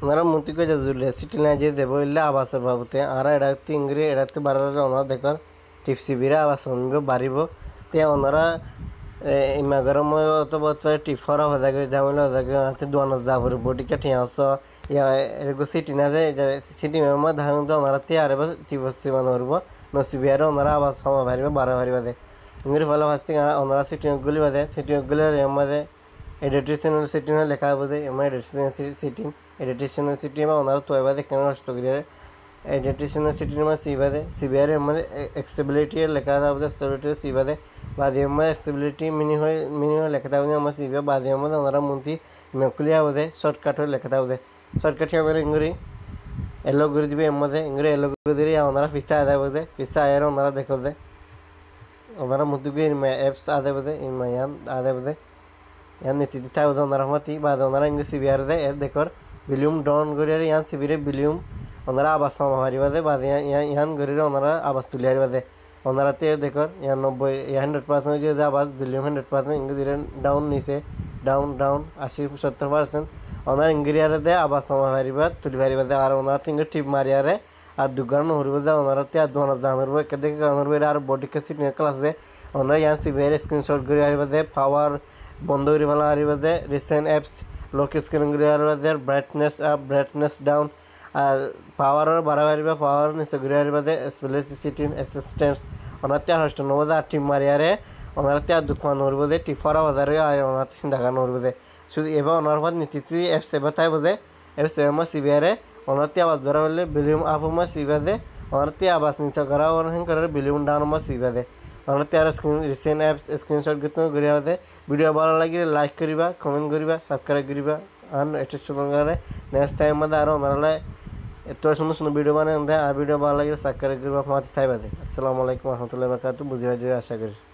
ওনারা মুতিকে জুলে সিটি না যে দেবো ইল্লা আবাসের বাবুতে আর এড়াতে ইংরি এড়াতে বাড়ালে ওনারা দেখর টিপসি বিরা আবাস শুনবে বাড়িব তে ওনারা ইমাগরম অথবা টিফরা হয়ে থাকে জামিল হয়ে থাকে হাতে দোয়ানো যাবর বডি কাটি আস ইয়া এরকম সিটি না যে সিটি মেমা ধান তো ওনারা তে আর টিপসি মানে করব নসিবিয়ারে ওনারা আবাস সময় ভারিবে বাড়া ভারিবে দে ইংরি ফলে ফার্স্টিং ওনারা সিটি গুলি বাদে সিটি গুলির এমাদে এডিটেশনাল সিটি লেখা বোঝে এমা এডিটেশনাল সিটি এডিটেশনাল সিটি বা ওনারা তো এবার কেন নষ্ট করি এডিটেশনাল সিটি সিবাদে সিবিআর এমন এক্সেবিলিটি লেখা থাকবে এক্সেবিলিটি সিবাদে বাদে এমন এক্সেবিলিটি মিনি হয়ে লেখা থাকবে আমার সিবিআর বাদে এমন ওনারা মন্ত্রী মেকুলিয়া বোঝে শর্টকাট হয়ে লেখা থাকবে শর্টকাট আমরা ইংরি এলো করে দিবে এমদে ইংরি এলো করে দিলে ওনারা পিসা আদায় বোঝে পিসা আয়ের ওনারা দেখো দে ওনারা মধ্যে অ্যাপস আদায় বোঝে ইয়ান আদায় বোঝে ইয়ান নীতি দিতে হবে ওনারা মতি বাদে ওনারা ইংরি সিবিআর দেয় এর দেখর বিলিয়ম ডাউন করে ইয়ান সিবিরে বিলিয়ম ওনারা আবাস সমা হারিবা দে বাদে ইয়ান গরিরে ওনারা আবাস তুলি হারিবা দে ওনারাতে দেখর ইয়ান 90 যে আবাস বিলিয়ম 100% ইংরেজিরে ডাউন নিছে ডাউন 80-70% ওনার ইংরেজিয়ারে দে আবাস সমা হারিবা তুলি হারিবা দে আর ওনারা তিনগে টিপ মারিয়ারে আর দুগান হরিবা দে ওনারাতে আর দোনা জানার বই কেদে গানোর বই আর বডি কাছে নিয়ে ক্লাস দে ওনারা ইয়ান সিবিআর স্ক্রিনশট করে হারিবা দে পাওয়ার বন্ধ করে ফেলা হারিবা দে রিসেন্ট অ্যাপস লক স্ক্রিন করে হারিবা দে ব্রাইটনেস আপ ব্রাইটনেস ডাউন আর পাওয়ারের বাড়াবাড়ি বা পাওয়ার নিচে ঘুরে হারিবা দে স্পেলিসিটি অ্যাসিস্ট্যান্স ওনাতে হস্ট নব আর টিম মারিয়ারে ওনাতে আর দুঃখ নড়ব দে টিফারা বাজারে ওনাতে চিন্তা করা নড়ব দে শুধু এবার ওনার পর নীতিছি অ্যাপস এবার তাই বোঝে অ্যাপস এবার সিবিআরে ওনাতে আবাস বেড়া হলে বিলিয়ম আপ মা সিবা দে ওনাতে আবাস নিচে করা ওনার করে বিলিয়ম ডাউন মা সিবা দে ওনাতে আর রিসেন্ট অ্যাপস স্ক্রিনশট করতে ঘুরে দে ভিডিও ভালো লাগিলে লাইক করিবা কমেন্ট করিবা সাবস্ক্রাইব করিবা আর এটা সুন্দর নেক্সট টাইম মধ্যে আরও ওনারা এত সুন্দর সুন্দর ভিডিও বানায় আর ভিডিও ভালো লাগলে সাবস্ক্রাইব করবা মাঝে থাইবা দে আসসালামু আলাইকুম রহমতুল্লাহি ওয়া বারাকাতুহু বুঝিয়ে আশা করি